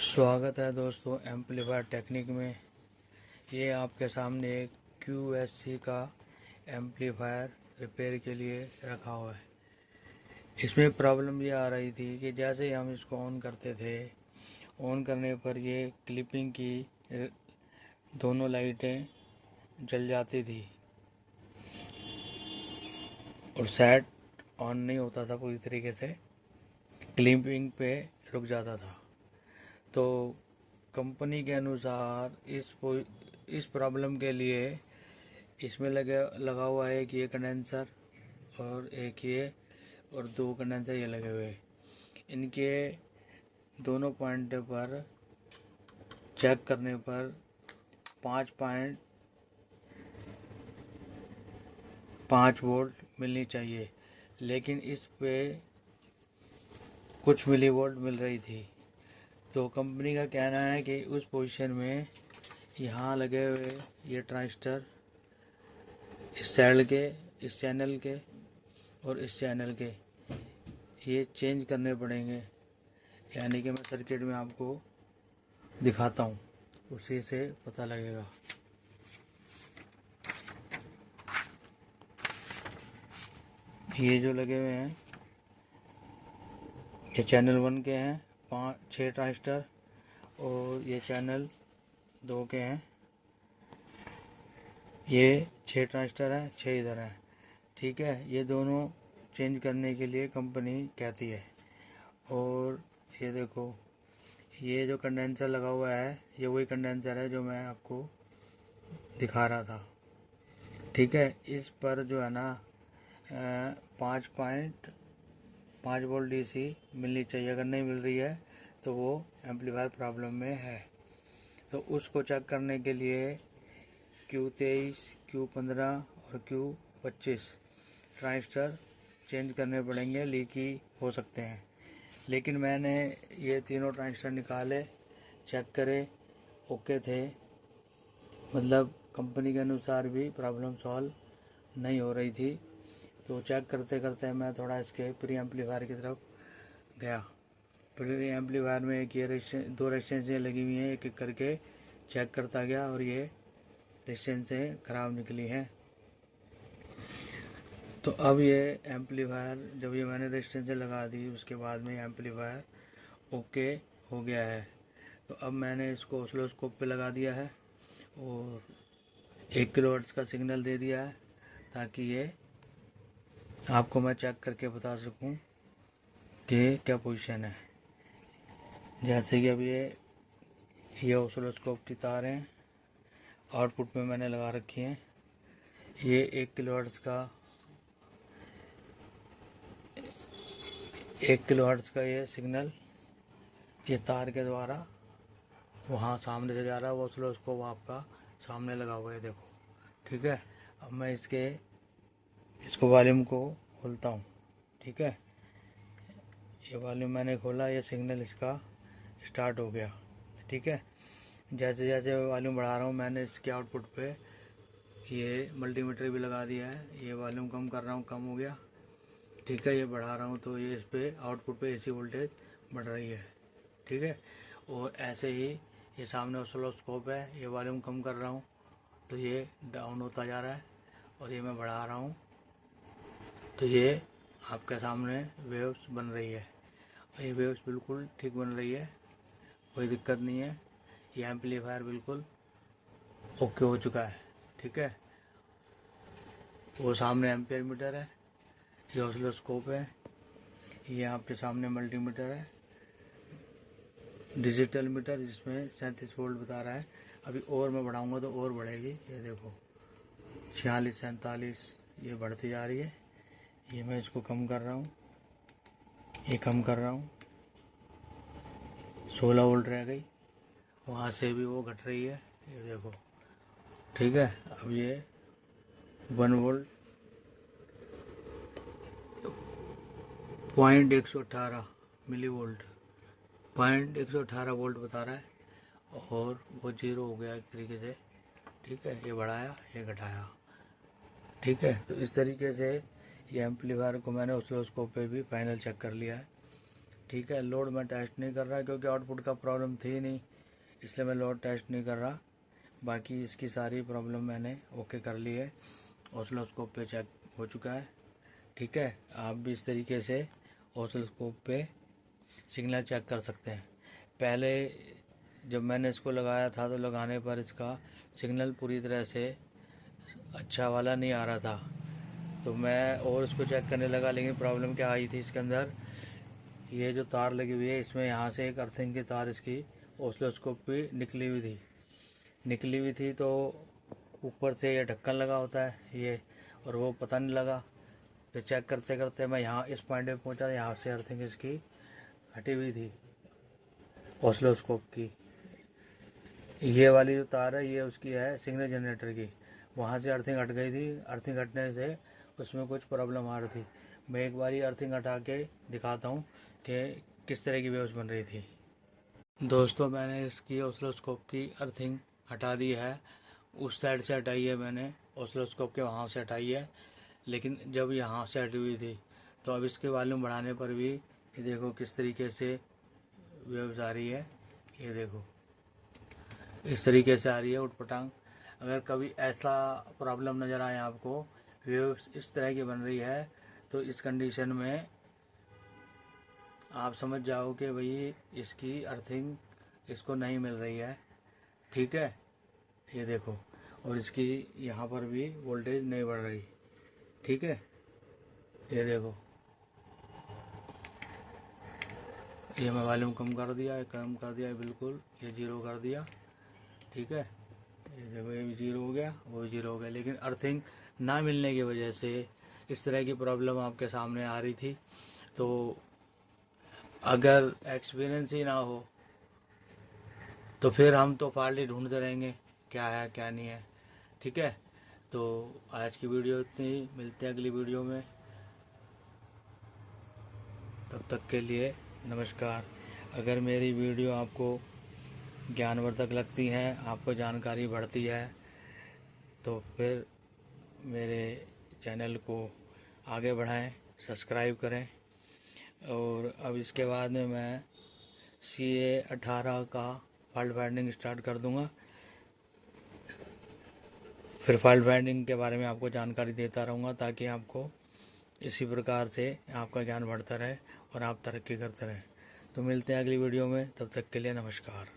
स्वागत है दोस्तों एम्पलीफायर टेक्निक में। ये आपके सामने एक QSC का एम्पलीफायर रिपेयर के लिए रखा हुआ है। इसमें प्रॉब्लम ये आ रही थी कि जैसे ही हम इसको ऑन करते थे, ऑन करने पर ये क्लिपिंग की दोनों लाइटें जल जाती थी और सेट ऑन नहीं होता था, पूरी तरीके से क्लिपिंग पे रुक जाता था। तो कंपनी के अनुसार इस प्रॉब्लम के लिए इसमें लगा हुआ है कि ये कंडेंसर और एक ये और दो कंडेंसर ये लगे हुए। इनके दोनों पॉइंट पर चेक करने पर 5.5 वोल्ट मिलनी चाहिए, लेकिन इस पे कुछ मिली वोल्ट मिल रही थी। तो कंपनी का कहना है कि उस पोजीशन में यहाँ लगे हुए ये ट्रांजिस्टर इस साइड के, इस चैनल के और इस चैनल के ये चेंज करने पड़ेंगे। यानी कि मैं सर्किट में आपको दिखाता हूँ, उसी से पता लगेगा। ये जो लगे हुए हैं ये चैनल 1 के हैं 6 ट्रांजिस्टर, और ये चैनल 2 के हैं, ये 6 ट्रांजिस्टर हैं, 6 इधर हैं। ठीक है, ये दोनों चेंज करने के लिए कंपनी कहती है। और ये देखो, ये जो कंडेंसर लगा हुआ है ये वही कंडेंसर है जो मैं आपको दिखा रहा था। ठीक है, इस पर जो है ना 5.5 वोल्ट DC मिलनी चाहिए। अगर नहीं मिल रही है तो वो एम्पलीफायर प्रॉब्लम में है। तो उसको चेक करने के लिए Q23, Q15 और Q25 ट्रांजिस्टर चेंज करने पड़ेंगे, लीकी हो सकते हैं। लेकिन मैंने ये तीनों ट्रांजिस्टर निकाले, चेक करे, ओके थे। मतलब कंपनी के अनुसार भी प्रॉब्लम सॉल्व नहीं हो रही थी। तो चेक करते करते मैं थोड़ा इसके प्री एम्पलीफायर की तरफ गया। प्री एम्पलीफायर में एक ये दो रेजिस्टेंसें लगी हुई हैं, एक एक करके चेक करता गया और ये रेजिस्टेंसें ख़राब निकली हैं। तो अब ये एम्पलीफायर, जब ये मैंने रेजिस्टेंसें लगा दी उसके बाद में एम्पलीफायर ओके हो गया है। तो अब मैंने इसको ऑसिलोस्कोप पे लगा दिया है और 1 किलोहर्ट्ज़ का सिग्नल दे दिया है, ताकि ये आपको मैं चेक करके बता सकूं कि क्या पोजीशन है। जैसे कि अब ये ऑसिलोस्कोप की तार हैं, आउटपुट में मैंने लगा रखी हैं। ये 1 किलोहर्ट्ज़ का ये सिग्नल ये तार के द्वारा वहाँ सामने से जा रहा है। वो ऑसिलोस्कोप आपका सामने लगा हुआ है, देखो। ठीक है, अब मैं इसको वॉल्यूम को खोलता हूँ। ठीक है, ये वॉल्यूम मैंने खोला, ये सिग्नल इसका स्टार्ट हो गया। ठीक है, जैसे जैसे वॉल्यूम बढ़ा रहा हूँ मैंने इसके आउटपुट पे ये मल्टीमीटर भी लगा दिया है। ये वॉल्यूम कम कर रहा हूँ, कम हो गया। ठीक है, ये बढ़ा रहा हूँ तो ये इस पे आउटपुट पे AC वोल्टेज बढ़ रही है। ठीक है, और ऐसे ही ये सामने ऑसिलोस्कोप है, ये वॉल्यूम कम कर रहा हूँ तो ये डाउन होता जा रहा है, और ये मैं बढ़ा रहा हूँ तो ये आपके सामने वेव्स बन रही है। और ये वेव्स बिल्कुल ठीक बन रही है, कोई दिक्कत नहीं है। ये एम्पलीफायर बिल्कुल ओके हो चुका है। ठीक है, वो सामने एम्पियर मीटर है, ये ऑसिलोस्कोप है, ये आपके सामने मल्टीमीटर है, डिजिटल मीटर जिसमें 37 वोल्ट बता रहा है। अभी और मैं बढ़ाऊंगा तो और बढ़ेगी। ये देखो 46, 47 ये बढ़ती जा रही है। ये मैं इसको कम कर रहा हूँ, ये कम कर रहा हूँ, 16 वोल्ट रह गई, वहाँ से भी वो घट रही है। ये देखो। ठीक है, अब ये 1 वोल्ट .118 मिली वोल्ट 118 वोल्ट बता रहा है, और वो 0 हो गया एक तरीके से। ठीक है, ये बढ़ाया, ये घटाया। ठीक है, तो इस तरीके से ये एम्पलीफायर को मैंने ऑसिलोस्कोप पे भी फाइनल चेक कर लिया है। ठीक है। लोड मैं टेस्ट नहीं कर रहा क्योंकि आउटपुट का प्रॉब्लम थी नहीं, इसलिए मैं लोड टेस्ट नहीं कर रहा। बाकी इसकी सारी प्रॉब्लम मैंने ओके कर ली है, ऑसिलोस्कोप पे चेक हो चुका है। ठीक है, आप भी इस तरीके से ऑसिलोस्कोप पे सिग्नल चेक कर सकते हैं। पहले जब मैंने इसको लगाया था तो लगाने पर इसका सिग्नल पूरी तरह से अच्छा वाला नहीं आ रहा था, तो मैं और इसको चेक करने लगा। लेकिन प्रॉब्लम क्या आई थी इसके अंदर, ये जो तार लगी हुई है इसमें यहाँ से एक अर्थिंग की तार इसकी ऑसिलोस्कोप पे निकली हुई थी तो ऊपर से ये ढक्कन लगा होता है ये, और वो पता नहीं लगा। तो चेक करते करते मैं यहाँ इस पॉइंट पे पहुँचा, यहाँ से अर्थिंग इसकी हटी हुई थी ऑसिलोस्कोप की। ये वाली जो तार है ये उसकी है सिग्नल जनरेटर की, वहाँ से अर्थिंग हट गई थी। अर्थिंग हटने से उसमें कुछ प्रॉब्लम आ रही थी। मैं एक बार अर्थिंग हटा के दिखाता हूँ कि किस तरह की वेव्स बन रही थी। दोस्तों, मैंने इसकी ऑसिलोस्कोप की अर्थिंग हटा दी है, उस साइड से हटाई है मैंने, ऑसिलोस्कोप के वहाँ से हटाई है। लेकिन जब यहाँ से हटी हुई थी तो अब इसके वॉल्यूम बढ़ाने पर भी ये देखो किस तरीके से वेव्स आ रही है। ये देखो इस तरीके से आ रही है उटपटांग। अगर कभी ऐसा प्रॉब्लम नज़र आए आपको, वेव्स इस तरह की बन रही है, तो इस कंडीशन में आप समझ जाओ कि भाई इसकी अर्थिंग इसको नहीं मिल रही है। ठीक है, ये देखो, और इसकी यहाँ पर भी वोल्टेज नहीं बढ़ रही। ठीक है, ये देखो, ये मैं वॉल्यूम कम कर दिया बिल्कुल, ये 0 कर दिया। ठीक है, ये देखो, ये भी 0 हो गया, वो भी 0 हो गया। लेकिन अर्थिंग ना मिलने की वजह से इस तरह की प्रॉब्लम आपके सामने आ रही थी। तो अगर एक्सपीरियंस ही ना हो तो फिर हम तो फॉल्ट ही ढूंढते रहेंगे, क्या है क्या नहीं है। ठीक है, तो आज की वीडियो इतनी ही, मिलते हैं अगली वीडियो में। तब तक के लिए नमस्कार। अगर मेरी वीडियो आपको ज्ञानवर्धक लगती हैं, आपको जानकारी बढ़ती है, तो फिर मेरे चैनल को आगे बढ़ाएं, सब्सक्राइब करें। और अब इसके बाद में मैं CA 18 का फॉल्ट फाइंडिंग स्टार्ट कर दूंगा। फिर फॉल्ट फाइंडिंग के बारे में आपको जानकारी देता रहूँगा, ताकि आपको इसी प्रकार से आपका ज्ञान बढ़ता रहे और आप तरक्की करते रहें। तो मिलते हैं अगली वीडियो में, तब तक के लिए नमस्कार।